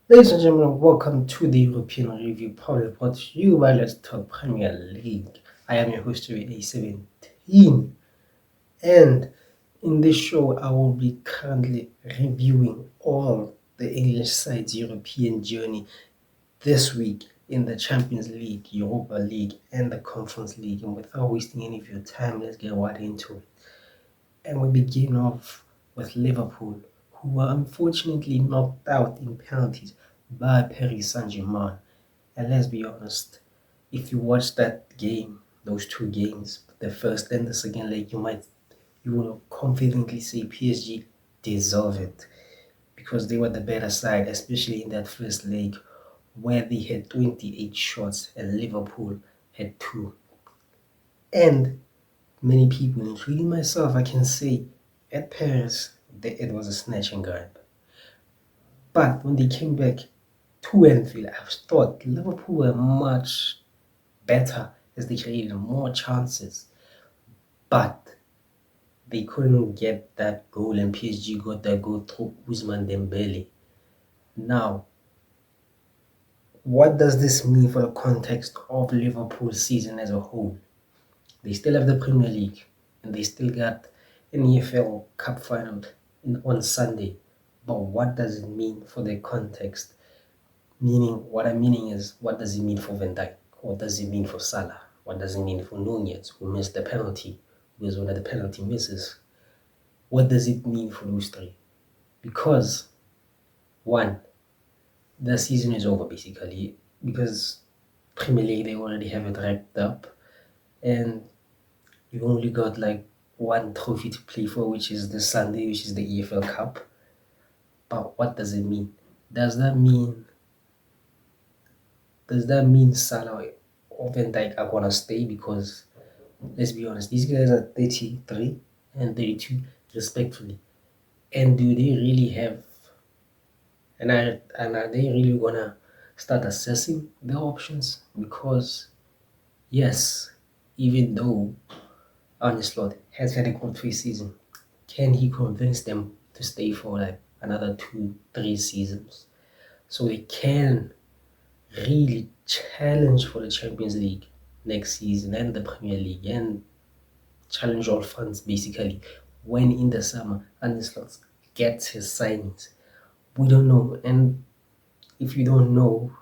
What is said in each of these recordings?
Ladies and gentlemen, welcome to the European Review Pod brought to you by Let's Talk Premier League. I am your host, A17, and in this show, I will be currently reviewing all the English side's European journey this week in the Champions League, Europa League, and the Conference League. And without wasting any of your time, let's get right into it. And we begin off with Liverpool, who were unfortunately knocked out in penalties by Paris Saint-Germain. And let's be honest, if you watch that game, those two games, the first and the second leg, you will confidently say PSG deserve it because they were the better side, especially in that first leg where they had 28 shots and Liverpool had 2. And many people, including myself, I can say at Paris it was a snatch and grab. But when they came back to Anfield, I thought Liverpool were much better as they created more chances. But they couldn't get that goal, and PSG got that goal through Ousmane Dembele. Now, what does this mean for the context of Liverpool's season as a whole? They still have the Premier League, and they still got an EFL Cup final on Sunday. But what does it mean for the context? Meaning, what I'm meaning is, what does it mean for Van Dijk? What does it mean for Salah? What does it mean for Nunez, who missed the penalty, who was one of the penalty misses? What does it mean for those three? Because, one, the season is over basically, because Premier League, they already have it wrapped up, and you only got like one trophy to play for, which is the Sunday, which is the EFL Cup. But what does it mean? Does that mean Salah or Van Dijk are gonna stay? Because let's be honest, these guys are 33 and 32 respectfully. And do they really have are they really gonna start assessing their options? Because yes, even though Arne Slot has had a good pre-season, can he convince them to stay for like another 2-3 seasons so they can really challenge for the Champions League next season and the Premier League and challenge all fans basically when in the summer Arne Slot gets his signings? We don't know. And if you don't know,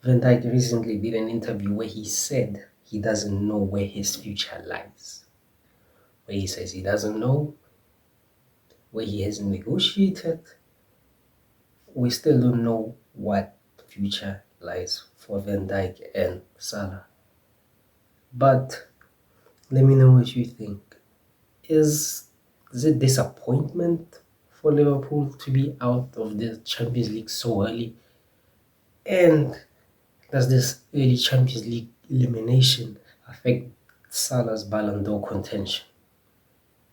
Van Dijk recently did an interview where he said he doesn't know where his future lies. Where he says he doesn't know, where he hasn't negotiated. We still don't know what future lies for Van Dijk and Salah. But let me know what you think. Is it disappointment for Liverpool to be out of the Champions League so early? And does this early Champions League elimination affect Salah's Ballon d'Or contention?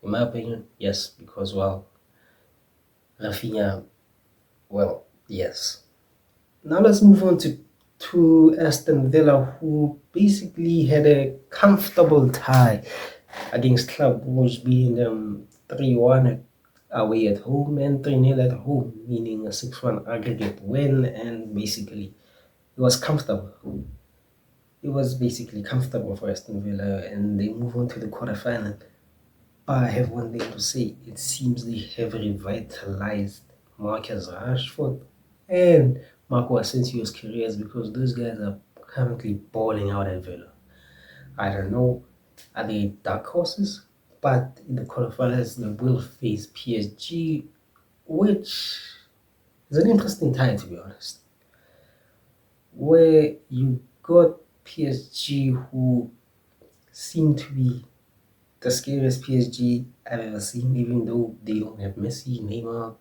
In my opinion, yes, because, well, Rafinha, well, yes. Now let's move on to Aston Villa, who basically had a comfortable tie against Club Brugge, beating them 3-1 away at home and 3-0 at home, meaning a 6-1 aggregate win, and basically it was comfortable. It was basically comfortable for Aston Villa, and they move on to the quarterfinal. But I have one thing to say. It seems they have revitalized Marcus Rashford and Marco Asensio's careers because those guys are currently balling out at Villa. I don't know, are they dark horses? But in the quarterfinals, they will face PSG, which is an interesting tie to be honest. Where you got PSG, who seem to be the scariest PSG I've ever seen, even though they don't have Messi, Neymar,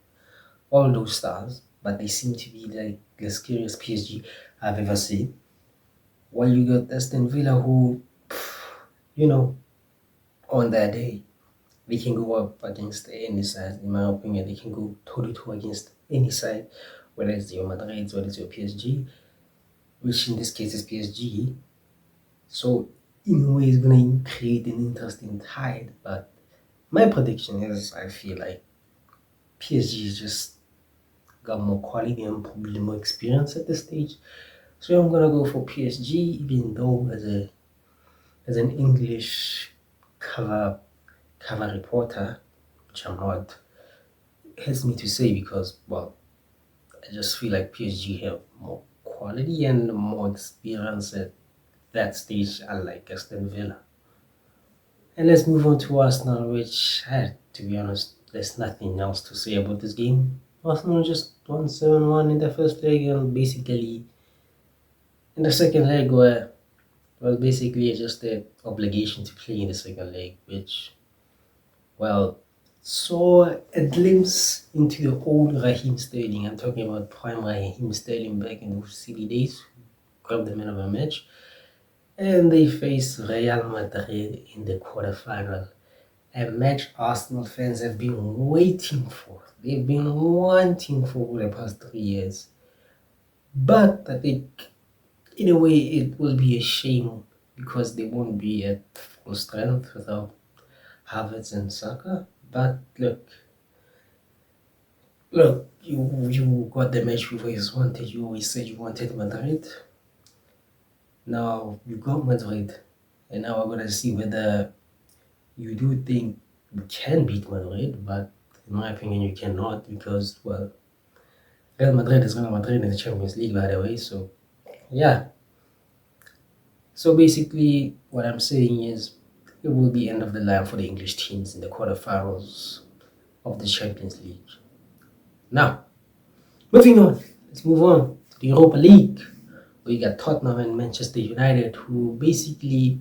all those stars, but they seem to be like the scariest PSG I've ever seen. While you got Aston Villa, who, you know, on that day, they can go up against any side. In my opinion, they can go toe-to-toe against any side, whether it's your Madrid, whether it's your PSG, which in this case is PSG. So in a way, it's going to create an interesting tide. But my prediction is, I feel like PSG is just got more quality and probably more experience at this stage. So I'm gonna go for PSG, even though as an English cover reporter, which I'm not, it hurts me to say because well, I just feel like PSG have more quality and more experience at that stage, unlike Aston Villa. And let's move on to Arsenal, which, to be honest, there's nothing else to say about this game. Arsenal just won 7-1 in the first leg, and basically in the second leg, where well, basically just the obligation to play in the second leg, which, well, saw a glimpse into the old Raheem Sterling. I'm talking about prime Raheem Sterling back in those silly days, grabbed the man of a match, and they faced Real Madrid in the quarterfinal. A match Arsenal fans have been waiting for. They've been wanting for the past 3 years. But I think, in a way, it will be a shame because they won't be at full strength without Havertz and Saka. But look, you got the match you always wanted. You always said you wanted Madrid. Now you got Madrid, and now we're gonna see whether you do think you can beat Madrid. But in my opinion, you cannot because well, Real Madrid is Real Madrid in the Champions League, by the way. So yeah. So basically, what I'm saying is it will be end of the line for the English teams in the quarterfinals of the Champions League. Now, moving on. Let's move on to the Europa League. We got Tottenham and Manchester United, who basically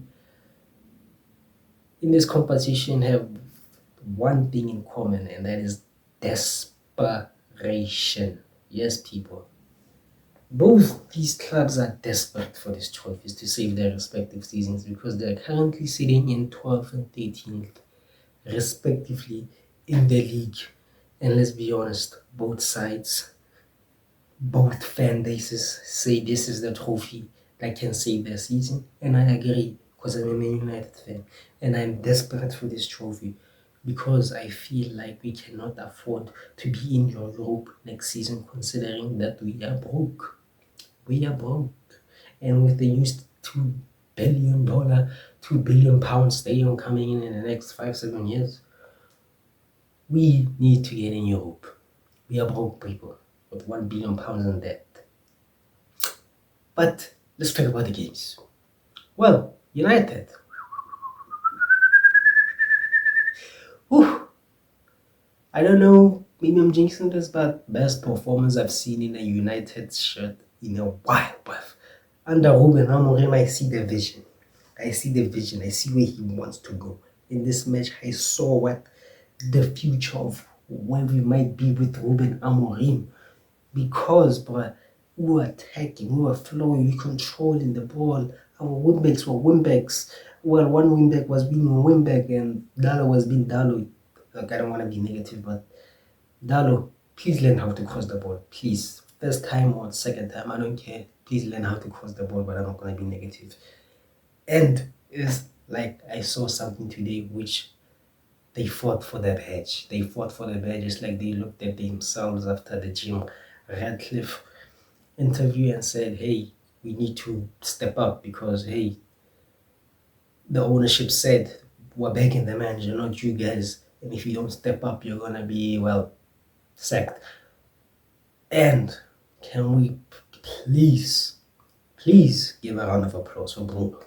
in this competition have one thing in common, and that is desperation. Yes, people. Both these clubs are desperate for these trophies to save their respective seasons because they are currently sitting in 12th and 13th, respectively, in the league. And let's be honest, both sides, both fan bases say this is the trophy that can save their season. And I agree because I'm a Man United fan and I'm desperate for this trophy because I feel like we cannot afford to be in Europe next season considering that we are broke. We are broke. And with the new $2 billion, £2 billion stadium coming in the next 5-7 years, we need to get in Europe. We are broke people with £1 billion in debt. But let's talk about the games. Well, United. Whew. I don't know, maybe I'm jinxing this, but best performance I've seen in a United shirt in a while, bruv. Under Ruben Amorim, I see the vision. I see where he wants to go. In this match, I saw what the future of where we might be with Ruben Amorim. Because, bruh, we were attacking, we were flowing, we controlling the ball. Our wingbacks were wingbacks. Well, one wingback was being a wingback and Dalo was being Dalo. Like, I don't want to be negative, but Dalo, please learn how to cross the ball. Please. First time or second time, I don't care. Please learn how to cross the ball, but I'm not going to be negative. And it's like I saw something today which they fought for the badge. They fought for the badge. It's like they looked at themselves after the Jim Radcliffe interview and said, hey, we need to step up because, hey, the ownership said, we're begging the manager, not you guys. And if you don't step up, you're going to be, well, sacked. And can we please give a round of applause for Bruno?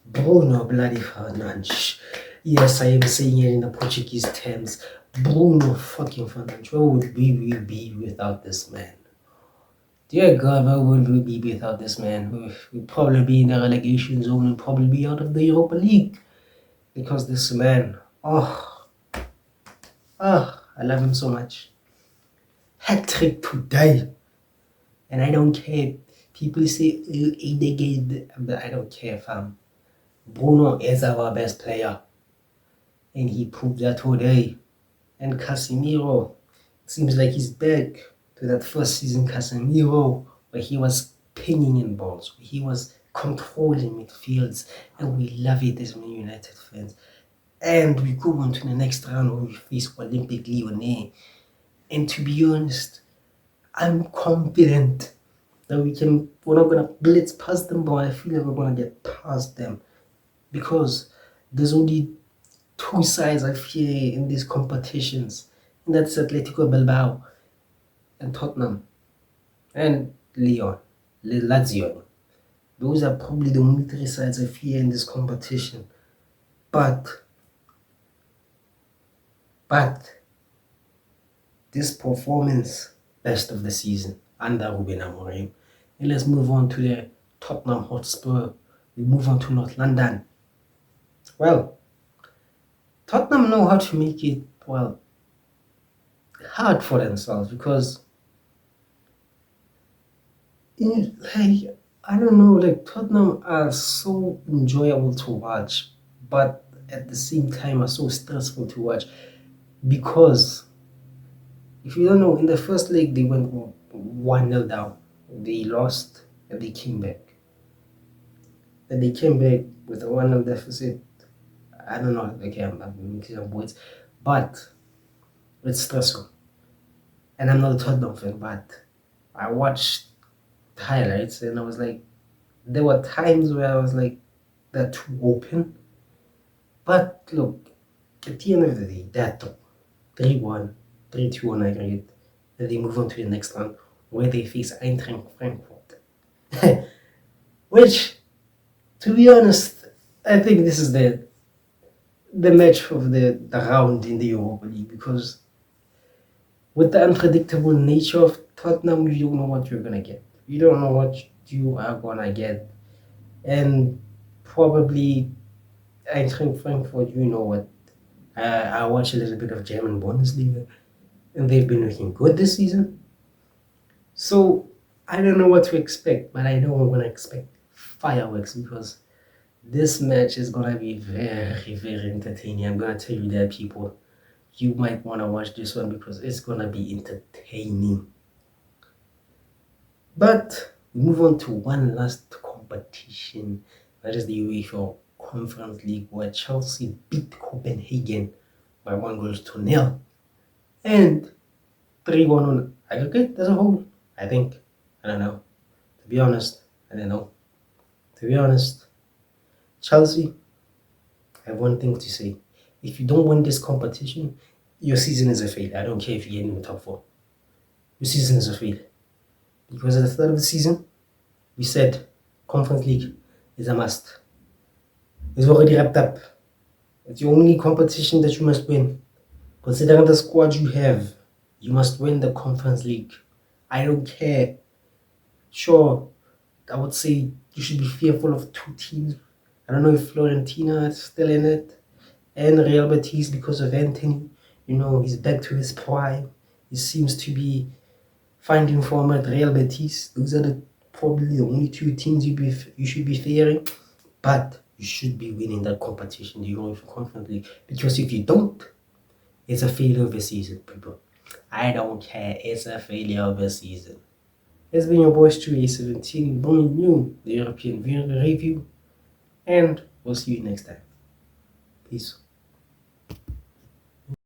Bruno bloody Fernandes. Yes, I am saying it in the Portuguese terms. Bruno fucking Fernandes. Where would we be without this man? Dear God, where would we be without this man? We'd probably be in the relegation zone and probably be out of the Europa League. Because this man, I love him so much. Hat trick today. And I don't care. People say, but I don't care, fam. Bruno is our best player. And he proved that today. And Casemiro, it seems like he's back to that first season Casemiro, where he was pinning in balls, where he was controlling midfields, and we love it as Man United fans. And we go on to the next round where we face Olympique Lyonnais. And to be honest, I'm confident that we're not gonna blitz past them, but I feel like we're gonna get past them because there's only two sides I fear in these competitions, and that's Atletico Bilbao and Tottenham and Lazio. Those are probably the only three sides I fear in this competition. But this performance, best of the season under Ruben Amorim. And let's move on to the Tottenham Hotspur. We move on to North London. Well, Tottenham know how to make it, well, hard for themselves because, I don't know, like Tottenham are so enjoyable to watch, but at the same time are so stressful to watch because if you don't know, in the first leg they went 1-0 down. They lost and they came back. And they came back with a 1-0 deficit. I don't know, okay, I'm mixing up words, but it's stressful. And I'm not a Tottenham fan, but I watched the highlights and I was like, there were times where I was like, they're too open. But look, at the end of the day, they're 3-1, 3-2 on aggregate. Then they move on to the next round where they face Eintracht Frankfurt. Which, to be honest, I think this is the match of the round in the Europa League because with the unpredictable nature of Tottenham, you don't know what you're gonna get. You don't know what you are gonna get, and probably Eintracht Frankfurt. You know what? I watch a little bit of German Bundesliga, and they've been looking good this season. So I don't know what to expect, but I know I'm gonna expect fireworks because this match is gonna be very, very entertaining. I'm gonna tell you that, people. You might want to watch this one because it's gonna be entertaining. But we move on to one last competition. That is the UEFA Conference League, where Chelsea beat Copenhagen by 1-0 and 3-1 on aggregate as a whole. I think. I don't know. To be honest, I don't know. To be honest, Chelsea, I have one thing to say. If you don't win this competition, your season is a failure. I don't care if you get in the top 4. Your season is a failure. Because at the start of the season, we said Conference League is a must. It's already wrapped up. It's the only competition that you must win. Considering the squad you have, you must win the Conference League. I don't care. Sure, I would say you should be fearful of 2 teams. I don't know if Fiorentina is still in it. And Real Betis because of Anthony. You know, he's back to his prime. He seems to be finding form at Real Betis. Those are probably the only 2 teams you should be fearing. But you should be winning that competition, the UEFA Conference League. Because if you don't, it's a failure of a season, people. I don't care. It's a failure of a season. It's been your boy Stu A17 bringing you the European Review. And we'll see you next time. Peace.